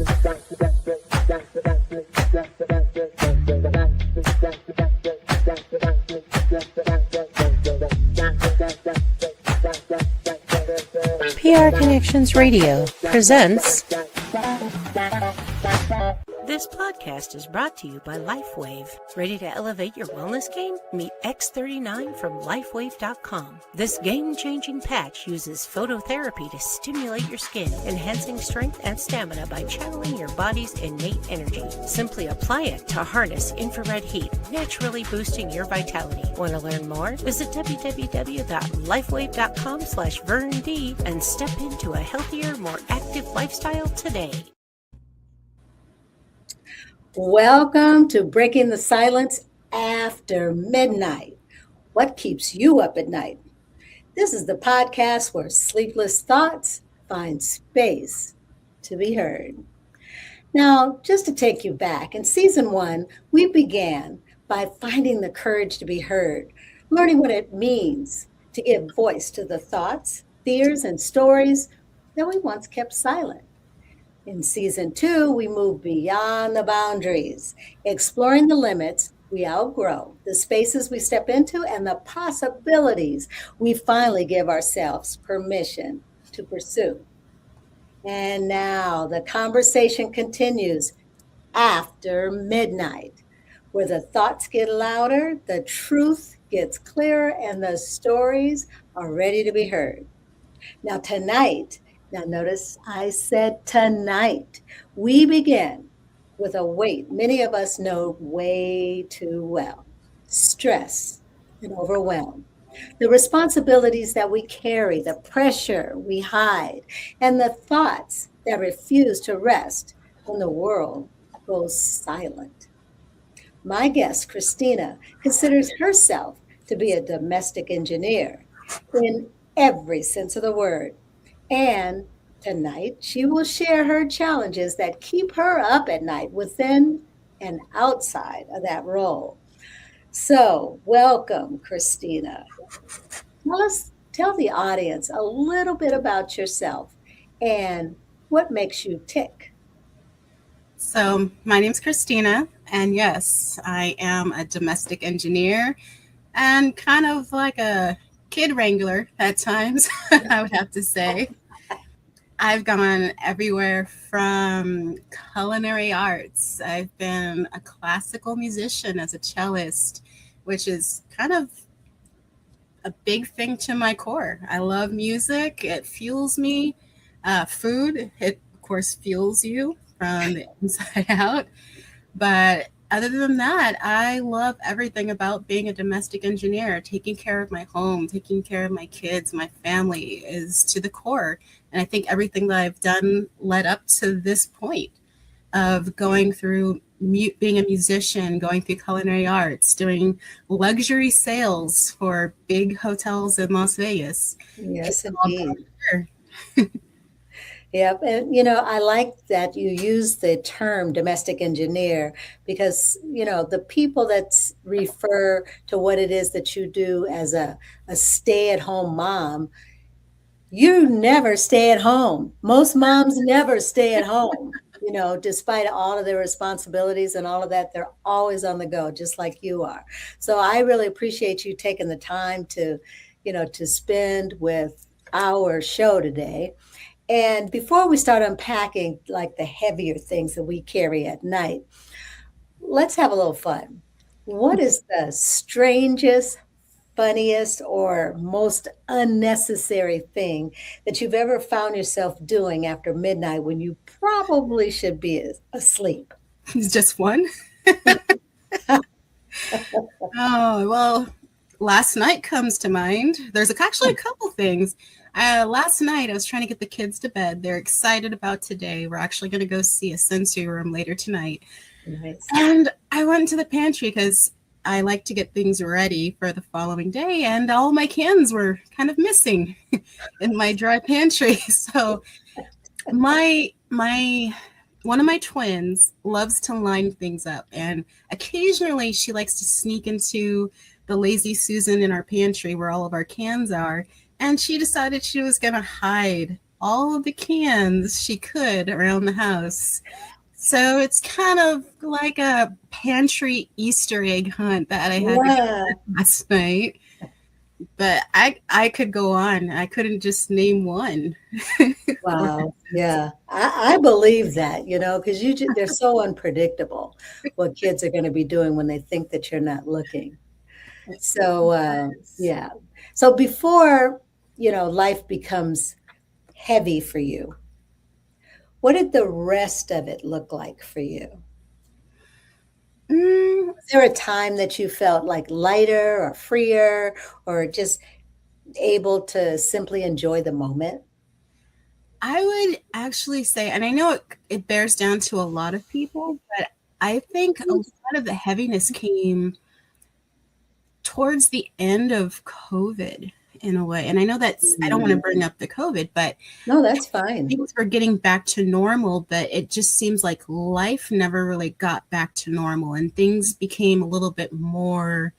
PR Connections Radio presents. This podcast is brought to you by LifeWave. Ready to elevate your wellness game? Meet X39 from LifeWave.com. This game-changing patch uses phototherapy to stimulate your skin, enhancing strength and stamina by channeling your body's innate energy. Simply apply it to harness infrared heat, naturally boosting your vitality. Want to learn more? Visit www.lifewave.com/VernD and step into a healthier, more active lifestyle today. Welcome to Breaking the Silence After Midnight. What keeps you up at night? This is the podcast where sleepless thoughts find space to be heard. Now, just to take you back, in season 1, we began by finding the courage to be heard, learning what it means to give voice to the thoughts, fears, and stories that we once kept silent. In season 2, we move beyond the boundaries, exploring the limits we outgrow, the spaces we step into, and the possibilities we finally give ourselves permission to pursue. And now the conversation continues after midnight, where the thoughts get louder, the truth gets clearer, and the stories are ready to be heard. Now notice I said tonight, we begin with a weight many of us know way too well: stress and overwhelm. The responsibilities that we carry, the pressure we hide, and the thoughts that refuse to rest when the world goes silent. My guest, Krystina, considers herself to be a domestic engineer in every sense of the word. And tonight, she will share her challenges that keep her up at night within and outside of that role. So, welcome, Krystina. Tell the audience a little bit about yourself and what makes you tick. So, my name's Krystina, and yes, I am a domestic engineer and kind of like a kid wrangler at times, I would have to say. I've gone everywhere from culinary arts. I've been a classical musician as a cellist, which is kind of a big thing to my core. I love music. It fuels me. Food, it of course fuels you from the inside out. But other than that, I love everything about being a domestic engineer. Taking care of my home, taking care of my kids, my family is to the core. And I think everything that I've done led up to this point of going through being a musician, going through culinary arts, doing luxury sales for big hotels in Las Vegas. Yes, indeed. Yep. And, I like that you use the term domestic engineer because, the people that refer to what it is that you do as a stay-at-home mom, you never stay at home. Most moms never stay at home. Despite all of their responsibilities and all of that, they're always on the go, just like you are. So I really appreciate you taking the time to spend with our show today. And before we start unpacking like the heavier things that we carry at night, let's have a little fun. What is the strangest, funniest, or most unnecessary thing that you've ever found yourself doing after midnight when you probably should be asleep? Just one? Oh, well, last night comes to mind. There's actually a couple things. Last night, I was trying to get the kids to bed. They're excited about today. We're actually going to go see a sensory room later tonight. Nice. And I went to the pantry because I like to get things ready for the following day. And all my cans were kind of missing in my dry pantry. So one of my twins loves to line things up. And occasionally she likes to sneak into the Lazy Susan in our pantry where all of our cans are. And she decided she was going to hide all of the cans she could around the house. So it's kind of like a pantry Easter egg hunt that I had to Wow. do last night. But I could go on. I couldn't just name one. Wow. Yeah. I believe that, because they're so unpredictable what kids are going to be doing when they think that you're not looking. So, yeah. So before, life becomes heavy for you, what did the rest of it look like for you? Mm, Was there a time that you felt like lighter or freer or just able to simply enjoy the moment? I would actually say, and I know it bears down to a lot of people, but I think a lot of the heaviness came towards the end of COVID in a way. And I know I don't want to bring up the COVID, but No, that's fine. things were getting back to normal, but it just seems like life never really got back to normal and things became a little bit more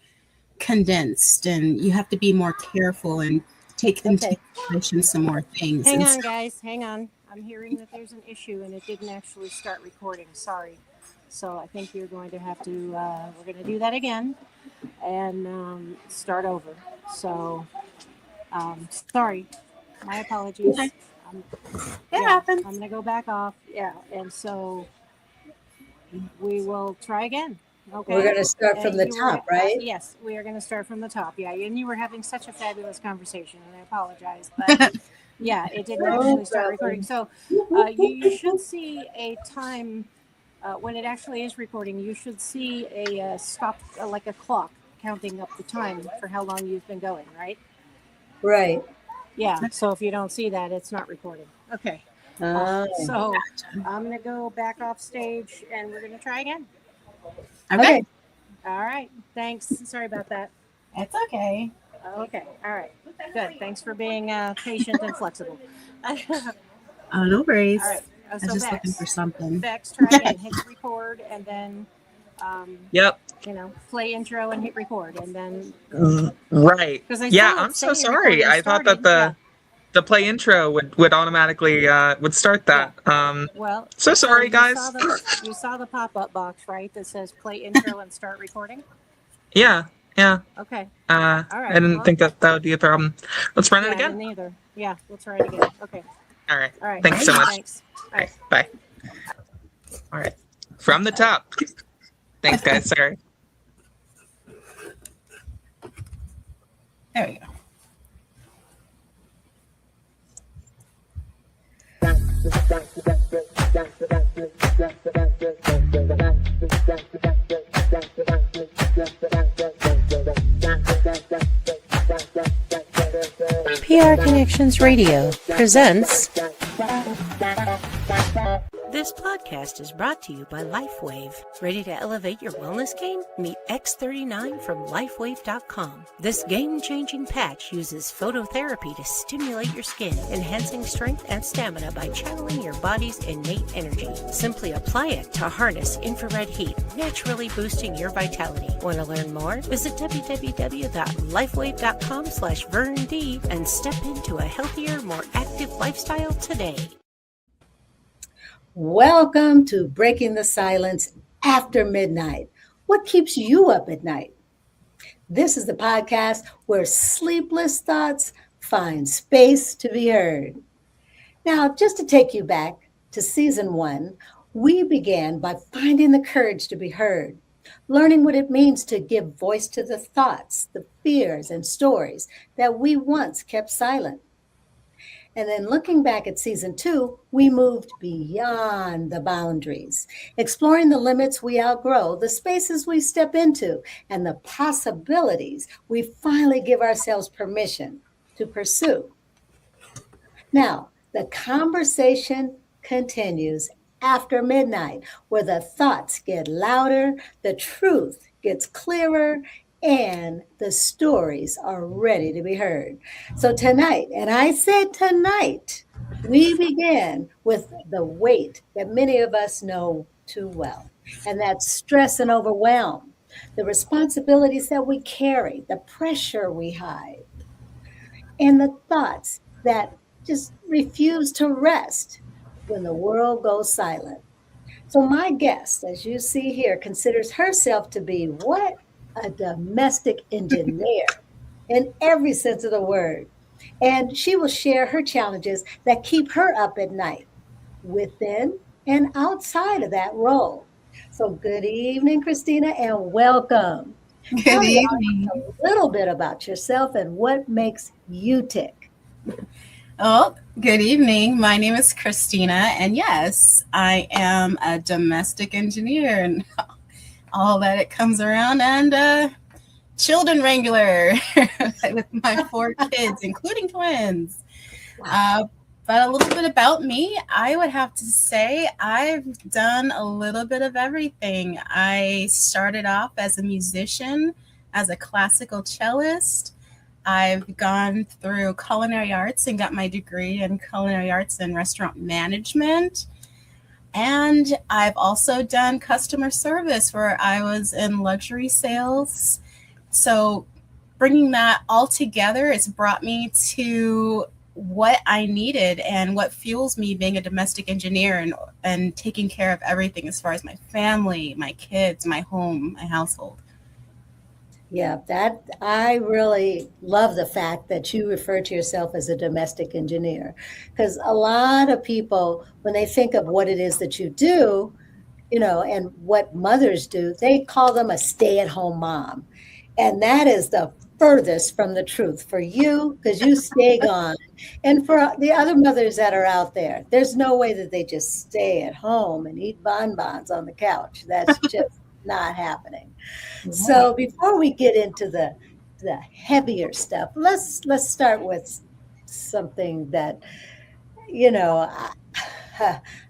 condensed and you have to be more careful and take into Okay. consideration some more things. Hang And on, guys. Hang on. I'm hearing that there's an issue and it didn't actually start recording. Sorry. So I think you're going to have to, we're going to do that again and start over. So, sorry. My apologies. Okay. Um, it happens. I'm going to go back off. Yeah. And so we will try again. Okay. We're going to start from the top, right? Yes, we are going to start from the top. Yeah, and you were having such a fabulous conversation, and I apologize, but yeah, it didn't No actually start problem. recording. So you should see a time when it actually is recording. You should see a stop, like a clock counting up the time for how long you've been going, right? Right. Yeah. So if you don't see that, it's not recording. Okay. Oh. So I'm going to go back off stage, and we're going to try again. Okay. All right. Thanks. Sorry about that. It's okay. Okay. All right. Good. Thanks for being patient and flexible. All Oh, no worries. right. I was So just Bex, looking for something. Bex, try again. Hit record and then, Yep. play intro and hit record and then. Right. Because I Yeah, saw it I'm so say sorry. recording I thought that started. the play intro would automatically would start that. Well. So sorry, you guys. You saw the pop-up box, right? That says play intro and start recording. Yeah. Okay. All right, I didn't well- think that would be a problem. Let's run it Yeah, I again. didn't either. Yeah, we'll try it again. Okay. All right. All right. Thanks so much. Thanks. All right. Bye. All right. From the top. Thanks, guys. Sorry. There we go. PR Connections Radio presents. This podcast is brought to you by LifeWave. Ready to elevate your wellness game? Meet X39 from LifeWave.com. This game-changing patch uses phototherapy to stimulate your skin, enhancing strength and stamina by channeling your body's innate energy. Simply apply it to harness infrared heat, naturally boosting your vitality. Want to learn more? Visit www.lifewave.com/VernD and step into a healthier, more active lifestyle today. Welcome to Breaking the Silence After Midnight. What keeps you up at night? This is the podcast where sleepless thoughts find space to be heard. Now, just to take you back to season 1, we began by finding the courage to be heard, learning what it means to give voice to the thoughts, the fears, and stories that we once kept silent. And then looking back at season 2, we moved beyond the boundaries, exploring the limits we outgrow, the spaces we step into, and the possibilities we finally give ourselves permission to pursue. Now, the conversation continues after midnight, where the thoughts get louder, the truth gets clearer, and the stories are ready to be heard. So tonight, and I said tonight, we begin with the weight that many of us know too well, and that's stress and overwhelm, the responsibilities that we carry, the pressure we hide, and the thoughts that just refuse to rest when the world goes silent. So my guest, as you see here, considers herself to be what? A domestic engineer in every sense of the word. And she will share her challenges that keep her up at night within and outside of that role. So good evening, Krystina, and welcome. Good Tell the evening. audience a little bit about yourself and what makes you tick. Oh, good evening. My name is Krystina, and yes, I am a domestic engineer and all that it comes around, and a children wrangler with my 4 kids, including twins. But a little bit about me, I would have to say I've done a little bit of everything. I started off as a musician, as a classical cellist. I've gone through culinary arts and got my degree in culinary arts and restaurant management. And I've also done customer service where I was in luxury sales. So bringing that all together has brought me to what I needed and what fuels me being a domestic engineer and taking care of everything as far as my family, my kids, my home, my household. Yeah, that I really love the fact that you refer to yourself as a domestic engineer, because a lot of people, when they think of what it is that you do, and what mothers do, they call them a stay-at-home mom. And that is the furthest from the truth for you, because you stay gone. And for the other mothers that are out there, there's no way that they just stay at home and eat bonbons on the couch. That's just not happening. So before we get into the heavier stuff, let's start with something that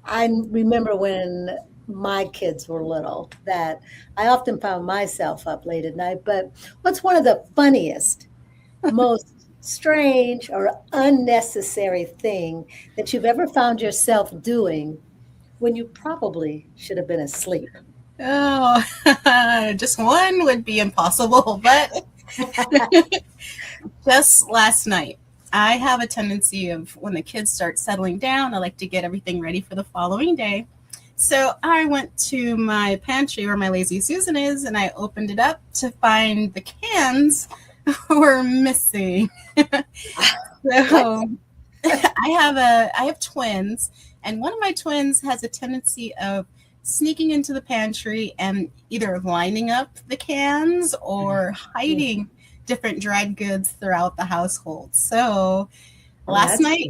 I remember when my kids were little that I often found myself up late at night. But what's one of the funniest, most strange or unnecessary thing that you've ever found yourself doing when you probably should have been asleep? Oh, just one would be impossible, but just last night. I have a tendency of when the kids start settling down, I like to get everything ready for the following day. So I went to my pantry where my Lazy Susan is, and I opened it up to find the cans were missing. So I have twins, and one of my twins has a tendency of sneaking into the pantry and either lining up the cans or hiding different dried goods throughout the household. So last night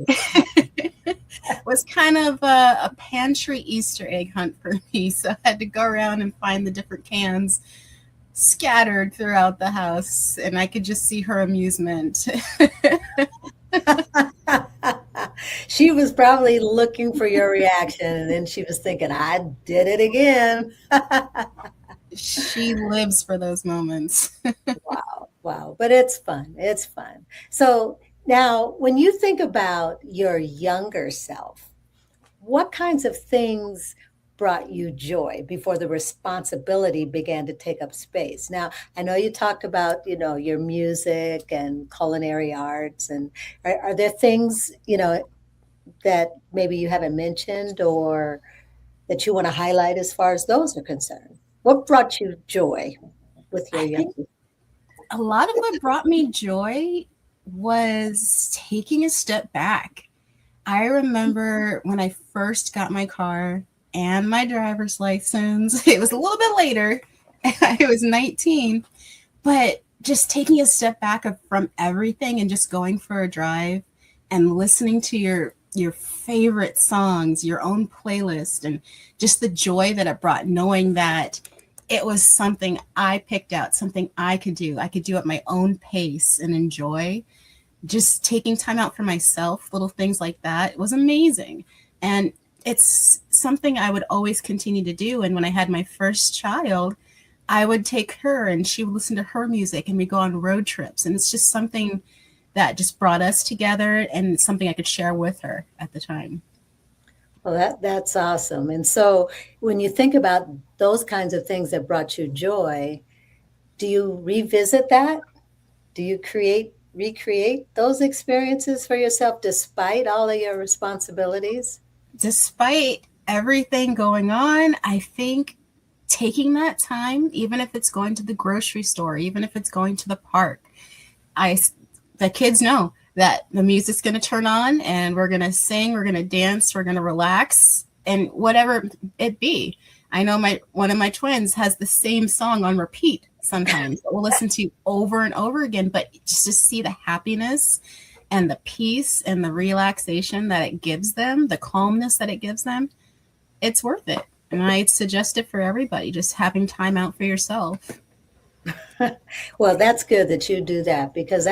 was kind of a pantry Easter egg hunt for me. So I had to go around and find the different cans scattered throughout the house, and I could just see her amusement. She was probably looking for your reaction, and then she was thinking, I did it again. She lives for those moments. Wow. But it's fun. It's fun. So now, when you think about your younger self, what kinds of things brought you joy before the responsibility began to take up space? Now, I know you talked about, your music and culinary arts, and are there things, that maybe you haven't mentioned or that you want to highlight as far as those are concerned? What brought you joy with your young? A lot of what brought me joy was taking a step back. I remember when I first got my car and my driver's license. It was a little bit later. I was 19, but just taking a step back from everything and just going for a drive and listening to your favorite songs, your own playlist, and just the joy that it brought, knowing that it was something I picked out, something I could do. I could do at my own pace and enjoy. Just taking time out for myself, little things like that, it was amazing. And it's something I would always continue to do. And when I had my first child, I would take her and she would listen to her music and we go on road trips. And it's just something that just brought us together and something I could share with her at the time. Well, that's awesome. And so when you think about those kinds of things that brought you joy, do you revisit that? Do you create recreate those experiences for yourself despite all of your responsibilities? Despite everything going on, I think taking that time, even if it's going to the grocery store, even if it's going to the park, I the kids know that the music's going to turn on and we're going to sing, we're going to dance, we're going to relax, and whatever it be. I know one of my twins has the same song on repeat sometimes that we'll listen to over and over again, but just to see the happiness and the peace and the relaxation that it gives them, the calmness that it gives them, it's worth it. And I suggest it for everybody, just having time out for yourself. Well, that's good that you do that, because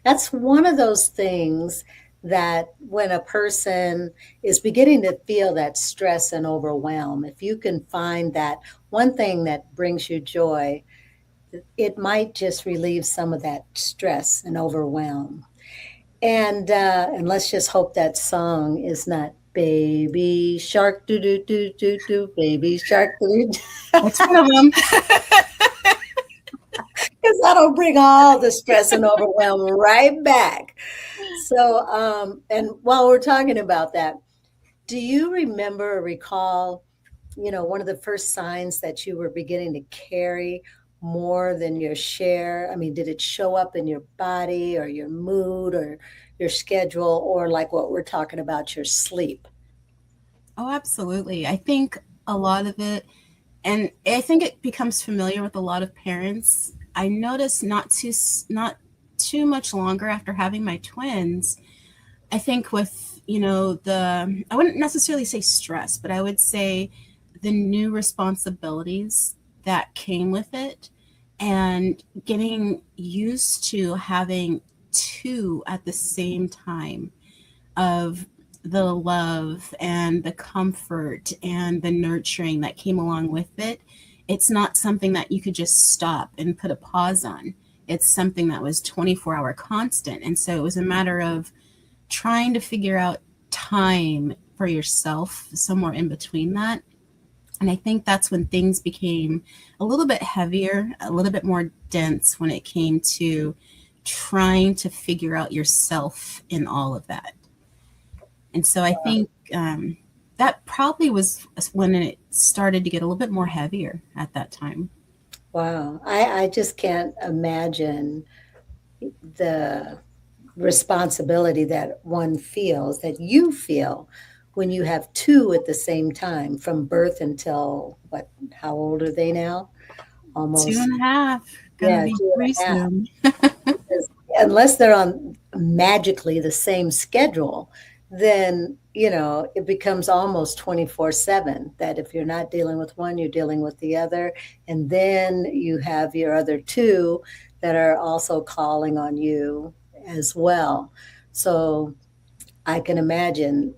that's one of those things that when a person is beginning to feel that stress and overwhelm, if you can find that one thing that brings you joy, it might just relieve some of that stress and overwhelm. And let's just hope that song is not Baby Shark, do do do do do, Baby Shark, do do. That's one of them. Because that'll bring all the stress and overwhelm right back. So, and while we're talking about that, do you remember or recall, one of the first signs that you were beginning to carry more than your share? I mean, did it show up in your body or your mood or your schedule, or like what we're talking about, your sleep? Oh, absolutely. I think a lot of it, and I think it becomes familiar with a lot of parents. I noticed not too much longer after having my twins. I think with, I wouldn't necessarily say stress, but I would say the new responsibilities that came with it, and getting used to having two at the same time, of the love and the comfort and the nurturing that came along with it. It's not something that you could just stop and put a pause on. It's something that was 24-hour constant. And so it was a matter of trying to figure out time for yourself somewhere in between that. And I think that's when things became a little bit heavier, a little bit more dense when it came to trying to figure out yourself in all of that. And so I think that probably was when it started to get a little bit more heavier at that time. Wow. I just can't imagine the responsibility that one feels, that you feel when you have two at the same time, from birth until what, how old are they now? Almost 2.5. Gonna be 3 soon. Unless they're on magically the same schedule, then it becomes almost 24/7, that if you're not dealing with one, you're dealing with the other. And then you have your other two that are also calling on you as well. So I can imagine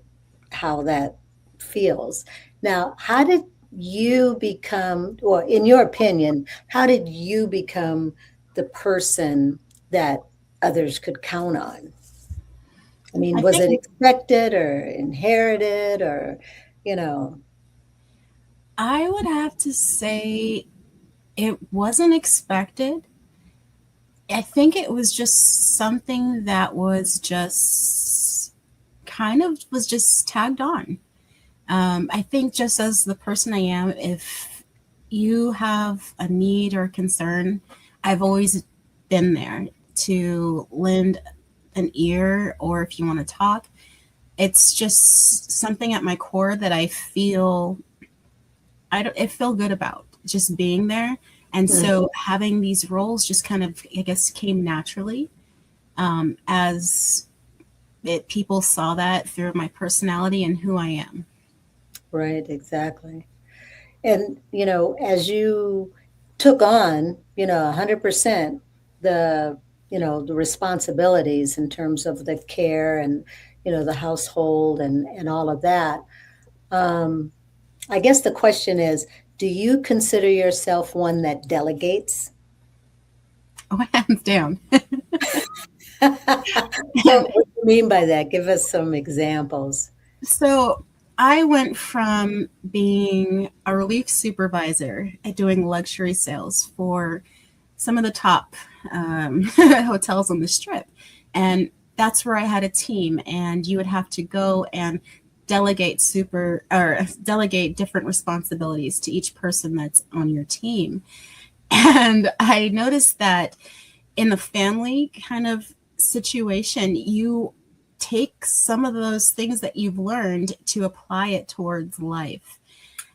how that feels. Now, how did you become, or in your opinion, how did you become the person that others could count on? I mean, was it expected or inherited, or, I would have to say it wasn't expected. I think it was just something that was just tagged on. I think just as the person I am, if you have a need or a concern, I've always been there to lend an ear, or if you want to talk. It's just something at my core that I feel good about, just being there. And so having these roles just kind of, I guess, came naturally, as people saw that through my personality and who I am. Right, exactly. And, as you took on, 100% the, the responsibilities in terms of the care and, the household and all of that. I guess the question is, do you consider yourself one that delegates? Oh, hands down. What do you mean by that? Give us some examples. So I went from being a relief supervisor at doing luxury sales for some of the top hotels on the strip. And that's where I had a team, and you would have to go and delegate different responsibilities to each person that's on your team. And I noticed that in the family kind of situation, you take some of those things that you've learned to apply it towards life.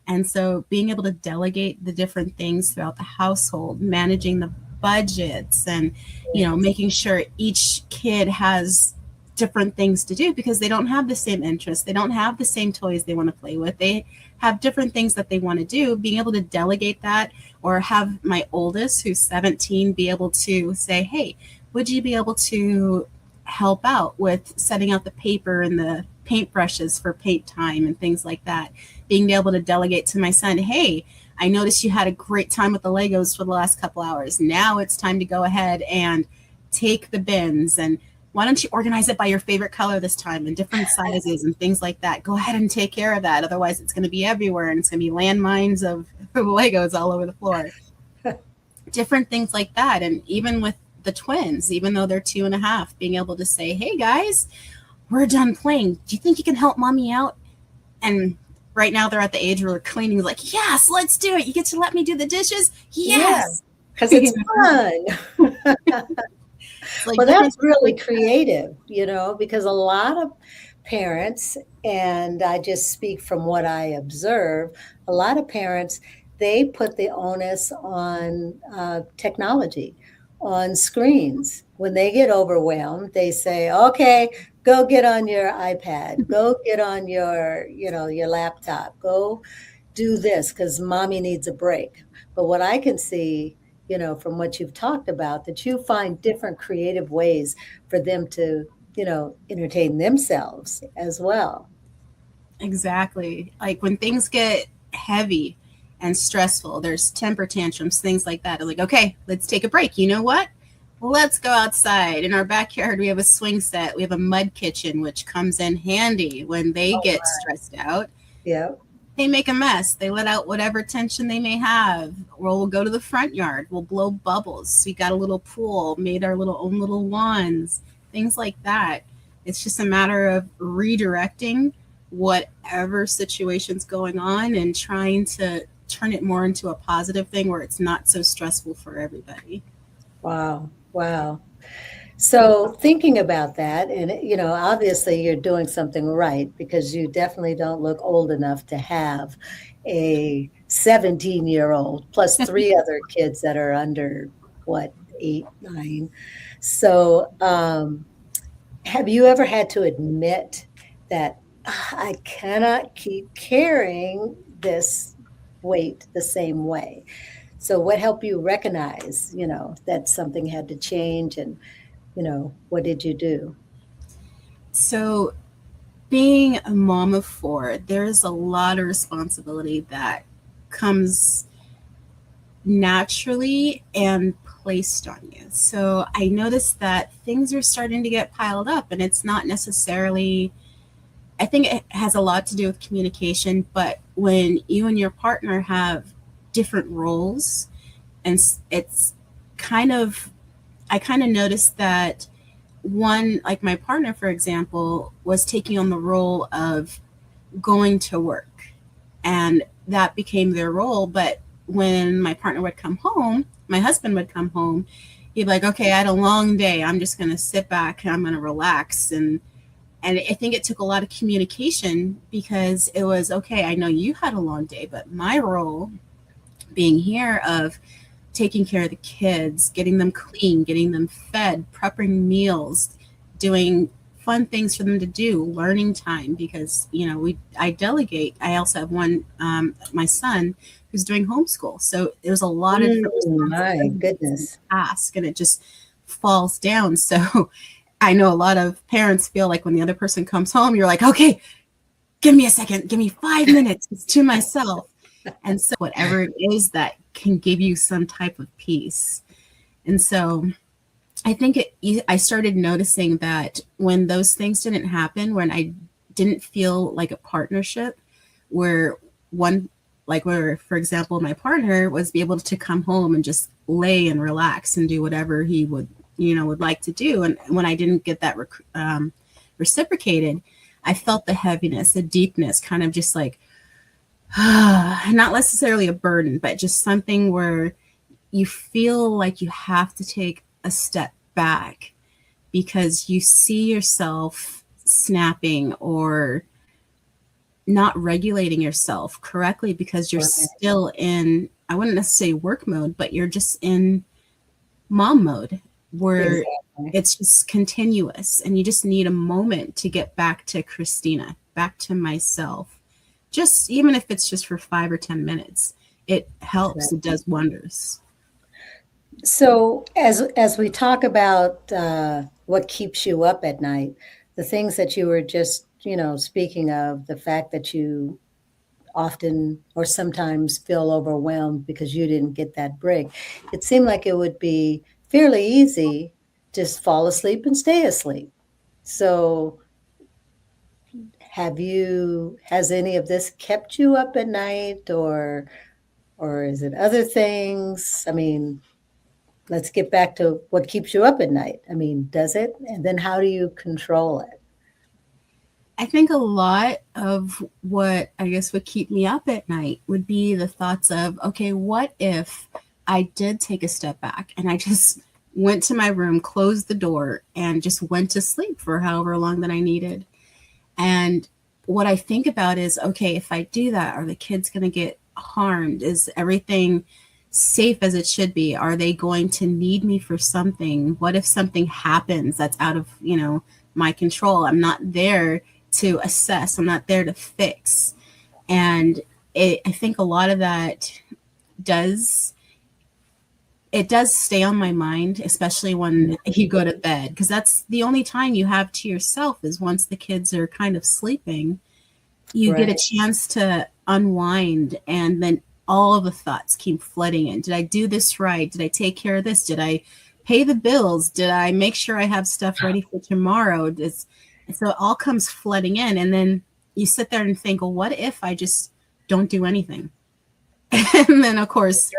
And so being able to delegate the different things throughout the household, managing the budgets, and, making sure each kid has different things to do because they don't have the same interests. They don't have the same toys they want to play with. They have different things that they want to do. Being able to delegate that, or have my oldest, who's 17, be able to say, hey, would you be able to help out with setting out the paper and the paintbrushes for paint time and things like that? Being able to delegate to my son, hey, I noticed you had a great time with the Legos for the last couple hours. Now it's time to go ahead and take the bins, and why don't you organize it by your favorite color this time and different sizes and things like that. Go ahead and take care of that. Otherwise it's going to be everywhere, and it's going to be landmines of Legos all over the floor. Different things like that. And even with the twins, even though they're 2.5, being able to say, hey guys, we're done playing. Do you think you can help mommy out? And right now they're at the age where they're cleaning. Like, yes, let's do it. You get to let me do the dishes? Yes. Because it's fun. Like, well, that's really creative, because a lot of parents, and I just speak from what I observe, a lot of parents, they put the onus on technology, on screens. When they get overwhelmed, they say, okay, go get on your iPad, go get on your laptop, go do this because mommy needs a break. But what I can see, from what you've talked about, that you find different creative ways for them to, entertain themselves as well. Exactly. Like when things get heavy and stressful, there's temper tantrums, things like that. I'm like, okay, let's take a break. You know what? Let's go outside. In our backyard, we have a swing set. We have a mud kitchen, which comes in handy when they get stressed out. Yeah. They make a mess. They let out whatever tension they may have. Or we'll go to the front yard. We'll blow bubbles. We got a little pool, made our own little wands, things like that. It's just a matter of redirecting whatever situation's going on and trying to turn it more into a positive thing where it's not so stressful for everybody. Wow. So thinking about that, and obviously you're doing something right, because you definitely don't look old enough to have a 17-year-old plus 3 other kids that are under 8, 9. So have you ever had to admit that I cannot keep carrying this weight the same way? So what helped you recognize, that something had to change, and what did you do? So being a mom of 4, there's a lot of responsibility that comes naturally and placed on you. So I noticed that things are starting to get piled up, and it's not necessarily, I think it has a lot to do with communication, but when you and your partner have different roles, and it's I kind of noticed that one, like my partner, for example, was taking on the role of going to work, and that became their role. But when my partner would come home, my husband would come home, he'd be like, okay, I had a long day. I'm just going to sit back and I'm going to relax. And I think it took a lot of communication, because it was, okay, I know you had a long day, but my role being here of taking care of the kids, getting them clean, getting them fed, prepping meals, doing fun things for them to do, learning time, because, I delegate. I also have one, my son, who's doing homeschool. So there's a lot of different responsibilities to ask, and it just falls down. So I know a lot of parents feel like when the other person comes home, you're like, okay, give me a second, give me 5 minutes, it's to myself. And so whatever it is that can give you some type of peace. And so I think I started noticing that when those things didn't happen, when I didn't feel like a partnership where one, like where, for example, my partner was be able to come home and just lay and relax and do whatever he would, would like to do. And when I didn't get that reciprocated, I felt the heaviness, the deepness, kind of just like, not necessarily a burden, but just something where you feel like you have to take a step back because you see yourself snapping or not regulating yourself correctly because you're still in, I wouldn't necessarily work mode, but you're just in mom mode where it's just continuous and you just need a moment to get back to Krystina, back to myself. Just even if it's just for 5 or 10 minutes, it helps. It does wonders. So as we talk about what keeps you up at night, the things that you were just, speaking of, the fact that you often or sometimes feel overwhelmed because you didn't get that break, it seemed like it would be fairly easy, just fall asleep and stay asleep. So has any of this kept you up at night or is it other things? I mean, let's get back to what keeps you up at night. I mean, does it? And then how do you control it? I think a lot of what I guess would keep me up at night would be the thoughts of, okay, what if I did take a step back and I just went to my room, closed the door, and just went to sleep for however long that I needed. And what I think about is, okay, if I do that, are the kids going to get harmed? Is everything safe as it should be? Are they going to need me for something? What if something happens that's out of, my control? I'm not there to assess. I'm not there to fix. And I think a lot of that does stay on my mind, especially when you go to bed, because that's the only time you have to yourself is once the kids are kind of sleeping, you get a chance to unwind, and then all of the thoughts keep flooding in. Did I do this right? Did I take care of this? Did I pay the bills? Did I make sure I have stuff ready for tomorrow? So it all comes flooding in, and then you sit there and think, well, what if I just don't do anything? And then, of course,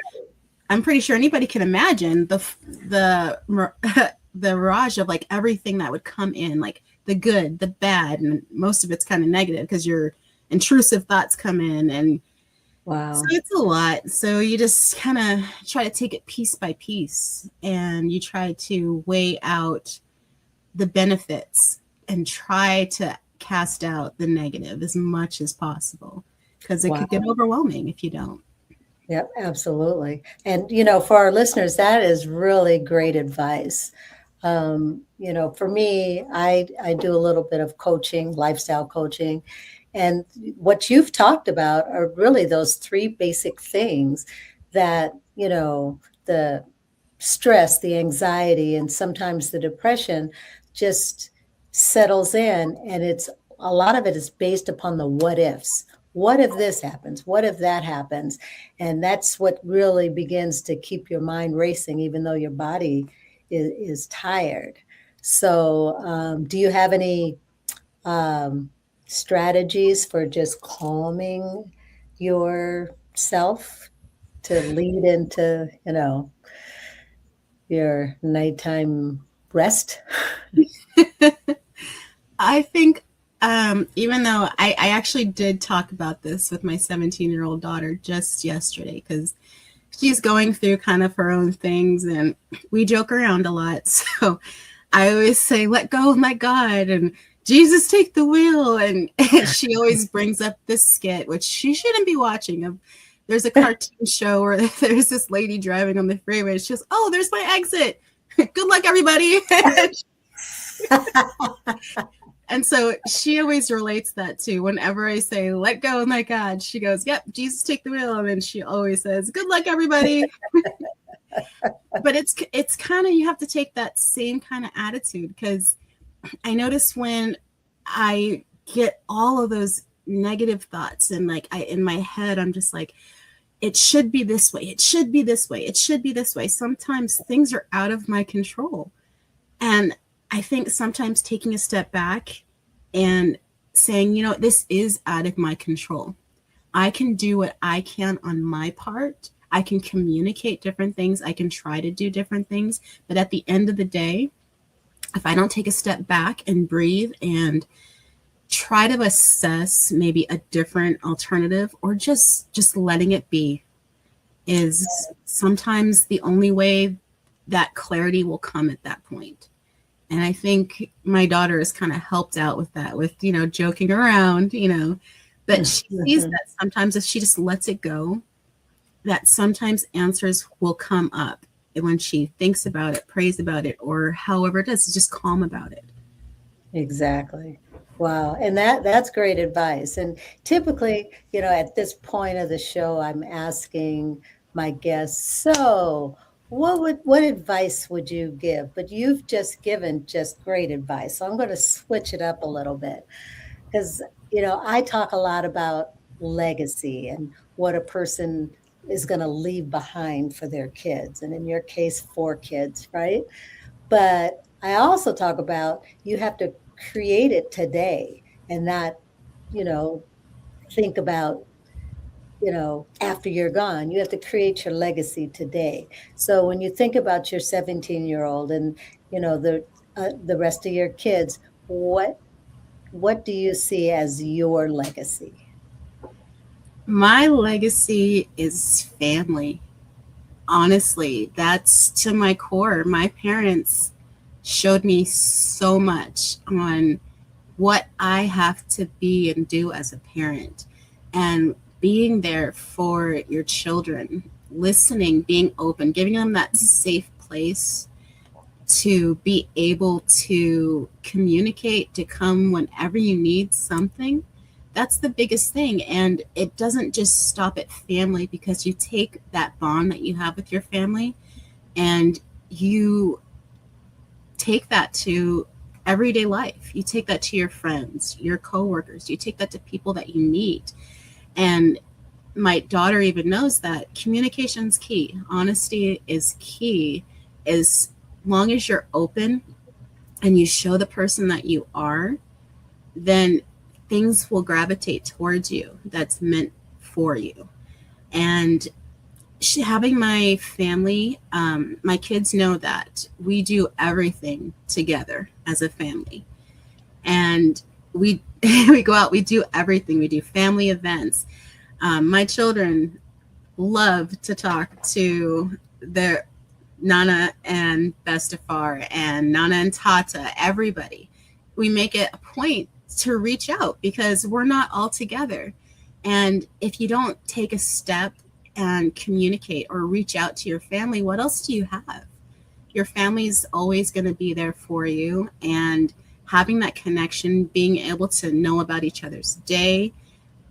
I'm pretty sure anybody can imagine the barrage of like everything that would come in, like the good, the bad, and most of it's kind of negative because your intrusive thoughts come in, and so it's a lot. So you just kind of try to take it piece by piece, and you try to weigh out the benefits and try to cast out the negative as much as possible, because it could get overwhelming if you don't. Yep, absolutely. And, for our listeners, that is really great advice. For me, I do a little bit of coaching, lifestyle coaching. And what you've talked about are really those 3 basic things that, the stress, the anxiety, and sometimes the depression just settles in. And a lot of it is based upon the what ifs. What if this happens? What if that happens? And that's what really begins to keep your mind racing, even though your body is tired. So do you have any strategies for just calming yourself to lead into, your nighttime rest? I think even though I actually did talk about this with my 17-year-old daughter just yesterday, because she's going through kind of her own things and we joke around a lot. So I always say, let go and let God, and Jesus, take the wheel. And she always brings up this skit, which she shouldn't be watching. There's a cartoon show where there's this lady driving on the freeway. She goes, oh, there's my exit. Good luck, everybody. And so she always relates that to whenever I say, let go, my God, she goes, yep, Jesus, take the wheel. And then she always says, good luck, everybody. But it's kind of, you have to take that same kind of attitude, because I notice when I get all of those negative thoughts and in my head, I'm just like, it should be this way. It should be this way. It should be this way. Sometimes things are out of my control. And I think sometimes taking a step back and saying, this is out of my control. I can do what I can on my part. I can communicate different things. I can try to do different things. But at the end of the day, if I don't take a step back and breathe and try to assess maybe a different alternative, or just letting it be, is sometimes the only way that clarity will come at that point. And I think my daughter has kind of helped out with that, with, joking around, but she sees that sometimes if she just lets it go, that sometimes answers will come up. And when she thinks about it, prays about it, or however it is, just calm about it. Exactly. Wow. And that's great advice. And typically, at this point of the show, I'm asking my guests, so what advice would you give? But you've just given just great advice. So I'm going to switch it up a little bit because, I talk a lot about legacy and what a person is going to leave behind for their kids. And in your case, 4 kids, right? But I also talk about you have to create it today and not, think about, after you're gone. You have to create your legacy today. So when you think about your 17-year-old and, the rest of your kids, what do you see as your legacy? My legacy is family. Honestly, that's to my core. My parents showed me so much on what I have to be and do as a parent, and being there for your children, listening, being open, giving them that safe place to be able to communicate, to come whenever you need something. That's the biggest thing. And it doesn't just stop at family, because you take that bond that you have with your family and you take that to everyday life. You take that to your friends, your coworkers, you take that to people that you meet. And my daughter even knows that communication's key. Honesty is key. As long as you're open and you show the person that you are, then things will gravitate towards you that's meant for you. And having my family, my kids know that we do everything together as a family. And we we go out, we do everything. We do family events. My children love to talk to their Nana and Bestafar and Nana and Tata, everybody. We make it a point to reach out because we're not all together. And if you don't take a step and communicate or reach out to your family, what else do you have? Your family's always going to be there for you. And having that connection, being able to know about each other's day,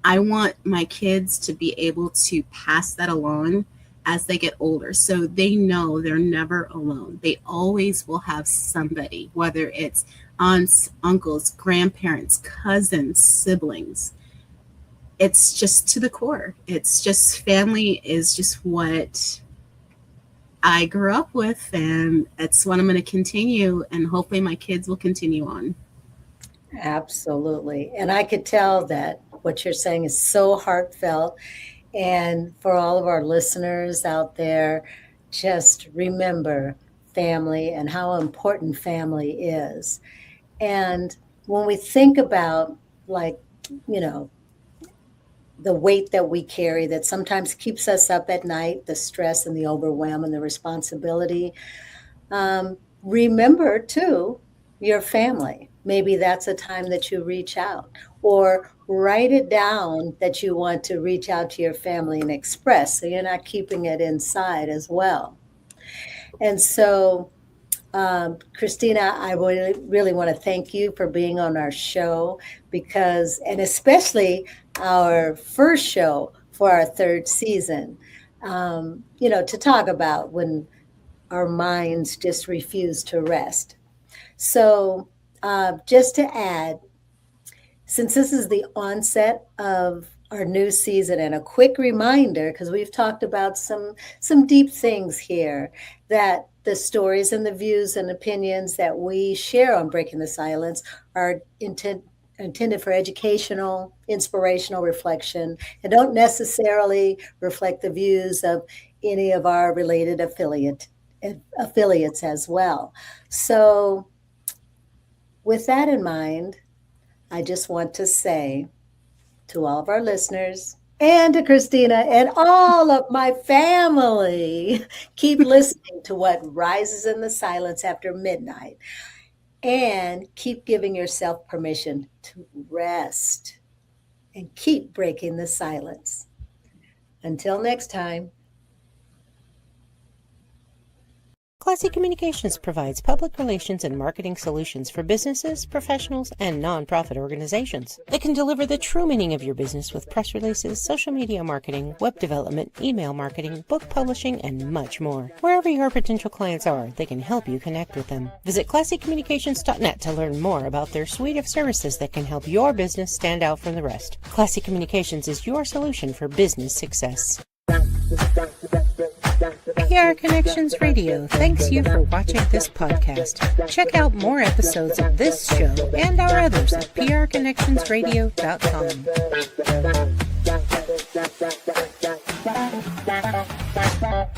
I want my kids to be able to pass that along as they get older, so they know they're never alone. They always will have somebody, whether it's aunts, uncles, grandparents, cousins, siblings. It's just to the core. It's just family is just what I grew up with, and it's what I'm going to continue, and hopefully my kids will continue on. Absolutely. And I could tell that what you're saying is so heartfelt. And for all of our listeners out there, just remember family and how important family is. And when we think about, like, the weight that we carry that sometimes keeps us up at night, the stress and the overwhelm and the responsibility, remember too your family. Maybe that's a time that you reach out, or write it down that you want to reach out to your family and express, so you're not keeping it inside as well. And so, Krystina, I really want to thank you for being on our show, because, and especially our first show for our 3rd season, to talk about when our minds just refuse to rest. So, just to add, since this is the onset of our new season, and a quick reminder, because we've talked about some deep things here, that the stories and the views and opinions that we share on Breaking the Silence are intended for educational, inspirational reflection, and don't necessarily reflect the views of any of our related affiliates as well. So with that in mind, I just want to say to all of our listeners and to Krystina and all of my family, keep listening to what rises in the silence after midnight, and keep giving yourself permission to rest and keep breaking the silence. Until next time. Classy Communications provides public relations and marketing solutions for businesses, professionals, and nonprofit organizations. They can deliver the true meaning of your business with press releases, social media marketing, web development, email marketing, book publishing, and much more. Wherever your potential clients are, they can help you connect with them. Visit classycommunications.net to learn more about their suite of services that can help your business stand out from the rest. Classy Communications is your solution for business success. PR Connections Radio thanks you for watching this podcast. Check out more episodes of this show and our others at prconnectionsradio.com.